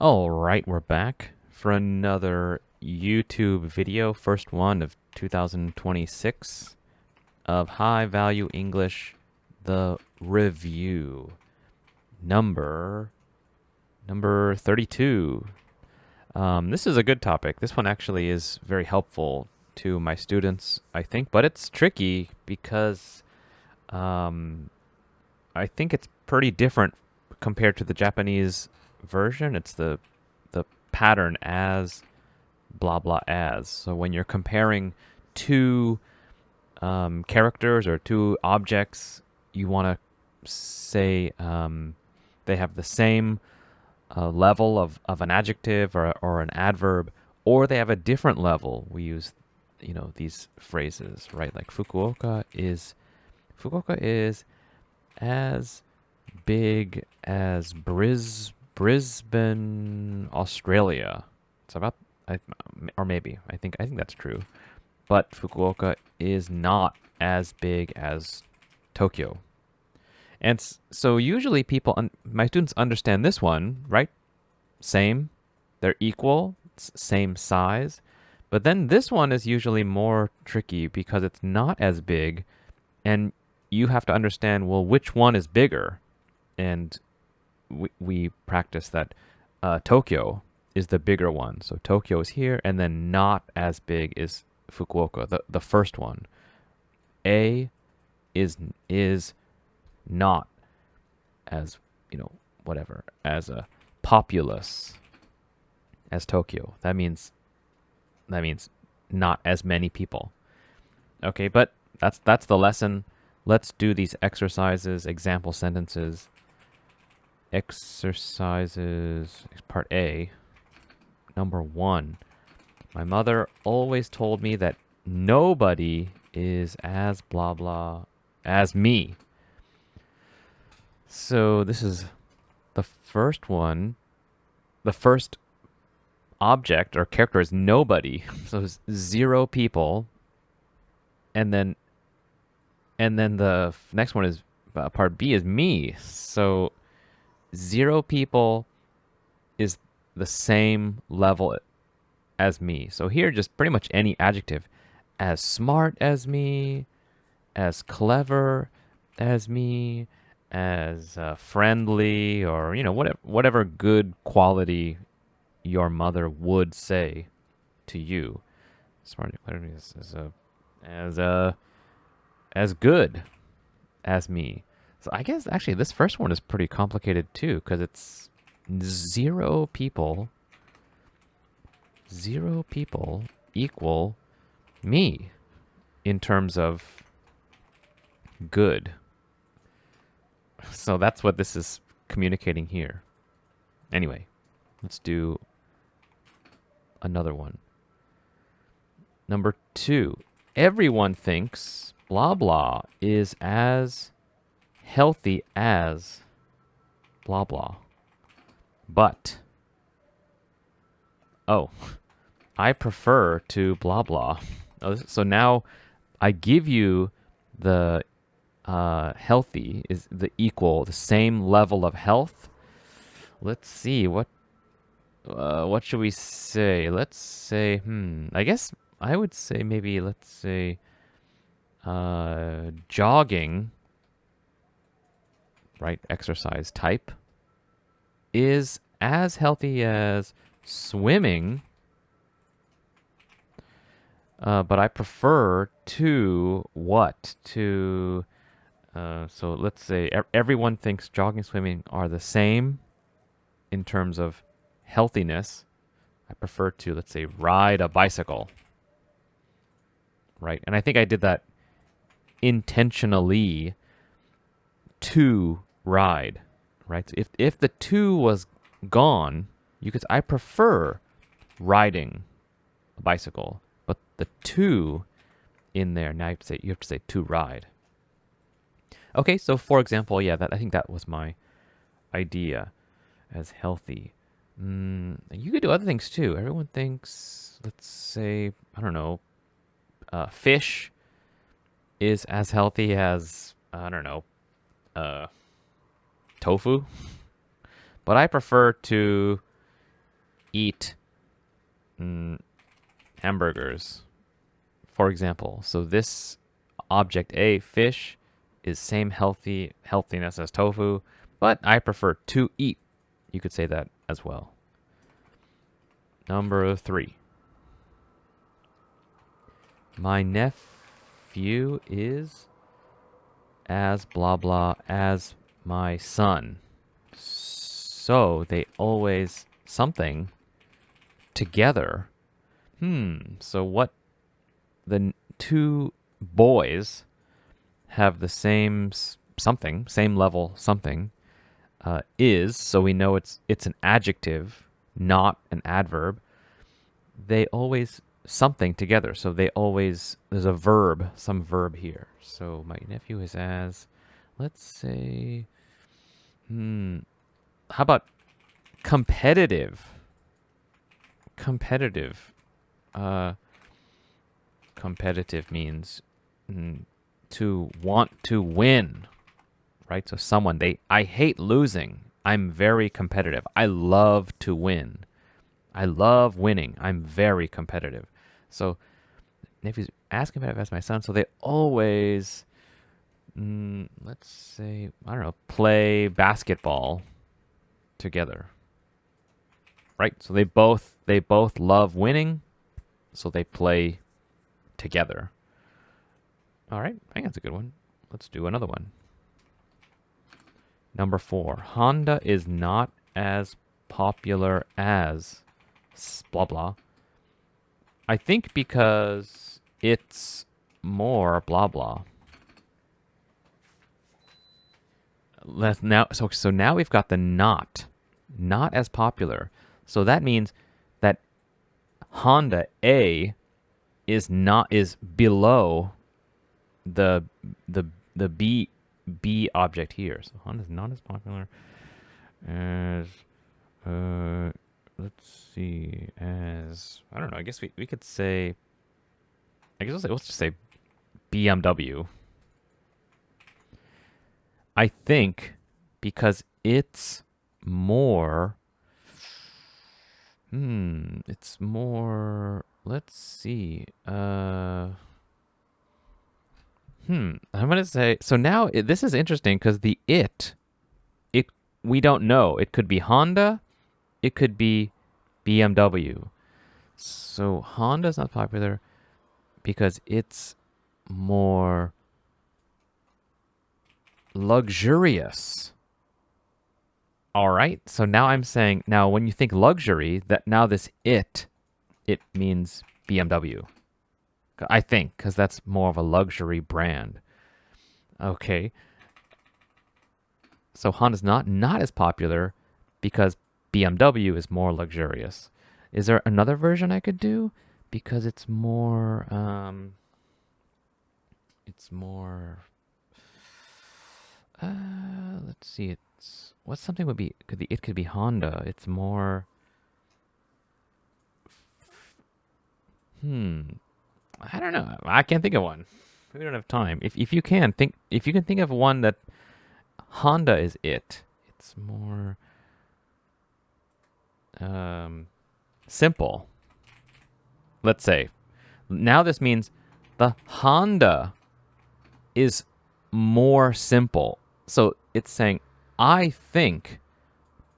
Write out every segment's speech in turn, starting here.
All right, we're back for another YouTube video, first one of 2026 of High Value English, the review, number 32. This is a good topic. This one actually is very helpful to my students, I think, but it's tricky because I think it's pretty different compared to the Japanese version. It's the pattern as blah blah as. So when you're comparing two characters or two objects, you want to say they have the same level of an adjective or an adverb, or they have a different level. We use these phrases, right? Like Fukuoka is as big as Brisbane, Australia. It's about, or maybe I think that's true. But Fukuoka is not as big as Tokyo. And so usually people, my students understand this one, right? Same, they're equal, same size. But then this one is usually more tricky because it's not as big, and you have to understand, well, which one is bigger? And we practice that Tokyo is the bigger one. So Tokyo is here, and then not as big is Fukuoka, the first one. A is not as, whatever, as a populous as Tokyo. That means not as many people. Okay, but that's the lesson. Let's do these exercises, example sentences. Exercises, part A, number 1. My mother always told me that nobody is as blah blah as me. So this is the first one. The first object or character is nobody. So it's 0 people. And then the next one is part B is me. So 0 people is the same level as me. So here, just pretty much any adjective. As smart as me, as clever as me, as friendly, or, whatever good quality your mother would say to you. Smart as good as me. So I guess actually this first one is pretty complicated too, because it's 0 people. 0 people equal me in terms of good. So that's what this is communicating here. Anyway, let's do another one. Number 2. Everyone thinks blah blah is as healthy as blah blah. But, I prefer to blah blah. So now I give you the healthy is the equal, the same level of health. Let's see, what should we say? Let's say, I guess I would say maybe, let's say, jogging, right, exercise type, is as healthy as swimming, but I prefer to what? To, so let's say everyone thinks jogging and swimming are the same in terms of healthiness. I prefer to, let's say, ride a bicycle, right? And I think I did that intentionally, to ride, right? So if the to was gone, you could say, I prefer riding a bicycle, but the to in there, now you have to say to ride. Okay, so for example, yeah, I think that was my idea as healthy. You could do other things too. Everyone thinks, let's say, I don't know, fish is as healthy as, I don't know, tofu. But I prefer to eat hamburgers, for example. So this object A, fish, is same healthiness as tofu, but I prefer to eat. You could say that as well. Number 3. My nephew is as blah blah as my son. So they always something together. So what the two boys have the same something, same level something, is, so we know it's an adjective, not an adverb. They always something together. So they always, there's a verb, some verb here. So my nephew is as, let's say, how about competitive? Competitive. Competitive means to want to win, right? So someone, I hate losing. I'm very competitive. I love to win. I love winning. I'm very competitive. So nephew's asking about it as my son. So they always, let's say, I don't know, play basketball together, right? So they both love winning. So they play together. All right, I think that's a good one. Let's do another one. Number 4. Honda is not as popular as blah blah. I think because it's more blah blah. So now we've got the not as popular. So that means that Honda A is below the B object here. So Honda is not as popular as let's see, as, I don't know, I guess we could say, I guess let's just say BMW. I think because it's more, let's see, I'm gonna say, so now this is interesting because the it we don't know. It could be Honda, it could be BMW. So Honda's not popular because it's more luxurious. All right. So now I'm saying, now when you think luxury, that now this it means BMW. I think, because that's more of a luxury brand. Okay. So Honda's not as popular because BMW is more luxurious. Is there another version I could do? Because it's more, let's see, what's something would be, it could be Honda. It's more, I don't know. I can't think of one. We don't have time. If you can think of one that Honda is it's more simple. Let's say now this means the Honda is more simple. So it's saying, I think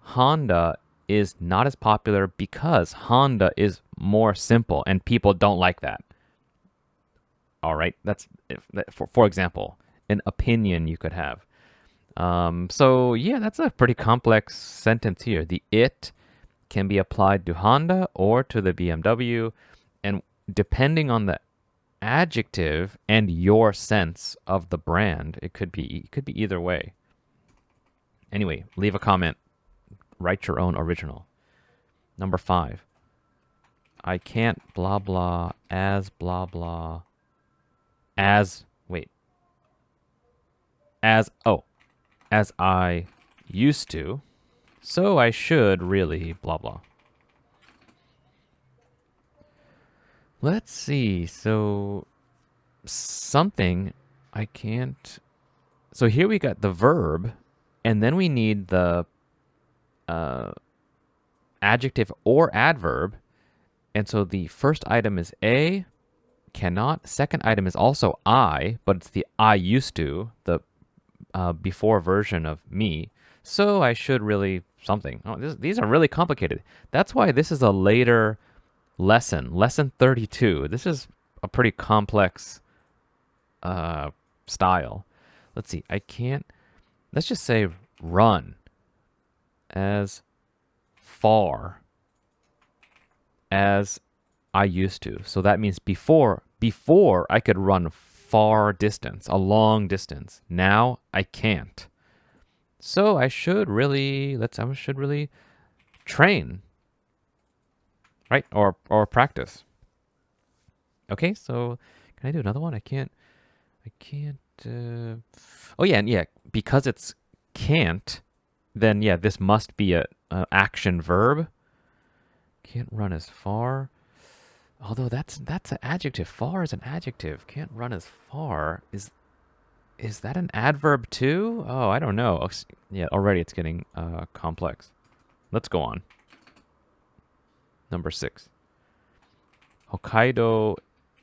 Honda is not as popular because Honda is more simple and people don't like that. All right, that's for example, an opinion you could have. So yeah, that's a pretty complex sentence here. The it can be applied to Honda or to the BMW, and depending on the adjective and your sense of the brand, it could be either way. Anyway, leave a comment. Write your own original. Number 5. I can't blah blah as blah blah as I used to, so I should really blah blah. Let's see. So something I can't. So here we got the verb, and then we need the adjective or adverb. And so the first item is a, cannot. Second item is also I, but it's the I used to, the before version of me. So I should really something. Oh, these are really complicated. That's why this is a later lesson, lesson 32. This is a pretty complex style. Let's see. I can't. Let's just say run as far as I used to. So that means before I could run far distance, a long distance. Now I can't. So I should really train, right? Or practice. Okay, so can I do another one? I can't. Oh yeah, and yeah, because it's can't, then yeah, this must be a action verb. Can't run as far. Although that's an adjective. Far is an adjective. Can't run as far. Is that an adverb too? Oh, I don't know. Yeah, already it's getting complex. Let's go on. Number 6. Hokkaido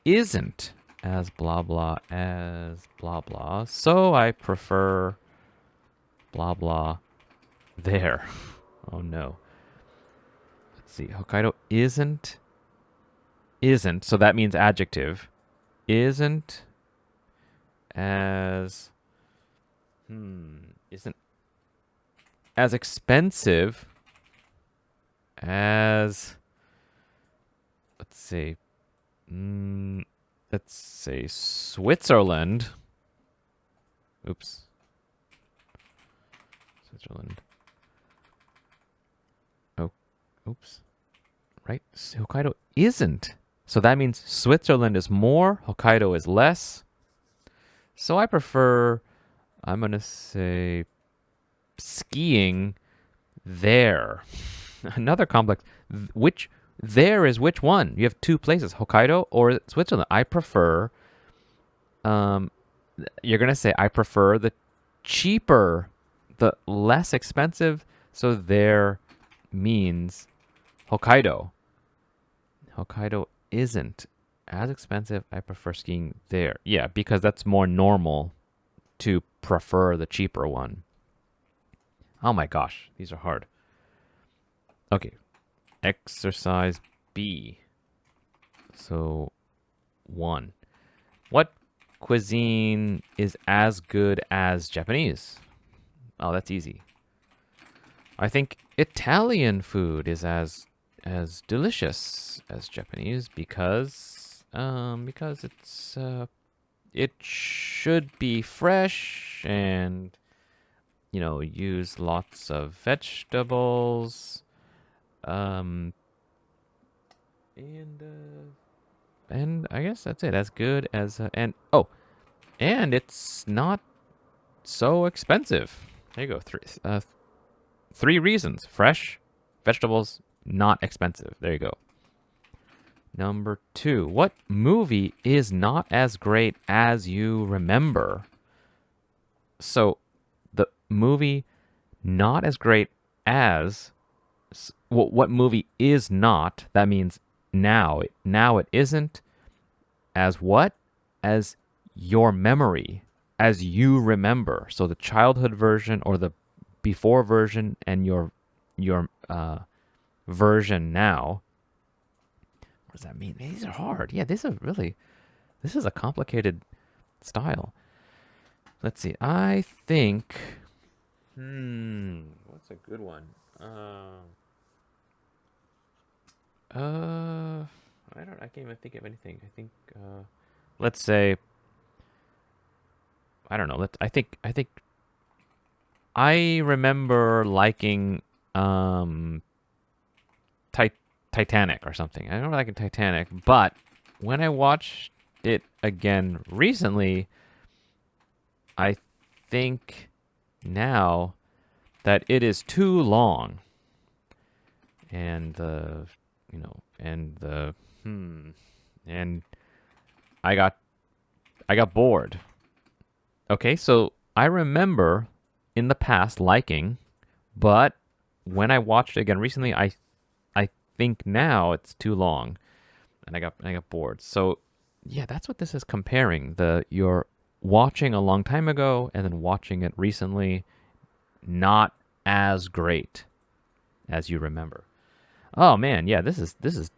isn't as blah blah as blah blah, so I prefer blah blah there. Oh no. Let's see. Hokkaido isn't, so that means adjective. Isn't as isn't as expensive as, let's say Switzerland. Oops. Switzerland. Oh, oops. Right? Hokkaido isn't. So that means Switzerland is more, Hokkaido is less. So I prefer, I'm going to say, skiing there. Another complex. Which there is which one? You have two places, Hokkaido or Switzerland. I prefer, you're going to say, I prefer the cheaper, the less expensive. So there means Hokkaido. Hokkaido isn't as expensive. I prefer skiing there. Yeah, because that's more normal to prefer the cheaper one. Oh my gosh, these are hard. Okay, exercise B. So 1. What cuisine is as good as Japanese? Oh, that's easy. I think Italian food is as delicious as Japanese because it's it should be fresh and use lots of vegetables, and I guess that's it. As good as and it's not so expensive. There you go. 3 reasons: fresh, vegetables, not expensive. There you go. Number 2. What movie is not as great as you remember? So the movie not as great as, what movie is not, that means now it isn't as what? As your memory, as you remember. So the childhood version or the before version and your version now. What does that mean? These are hard. Yeah, this is a complicated style. Let's see. I think what's a good one? I can't even think of anything. I think let's say, I don't know. I think I remember liking Titanic or something. I remember liking Titanic, but when I watched it again recently, I think now that it is too long, and and I got bored. Okay, so I remember in the past liking, but when I watched it again recently, I think now it's too long, and I got bored. So yeah, that's what this is comparing. You're watching a long time ago and then watching it recently, not as great as you remember. Oh man, yeah, this is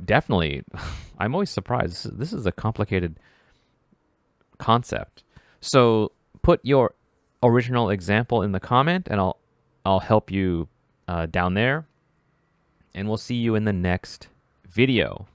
definitely. I'm always surprised. This is a complicated concept. So put your original example in the comment, and I'll help you down there. And we'll see you in the next video.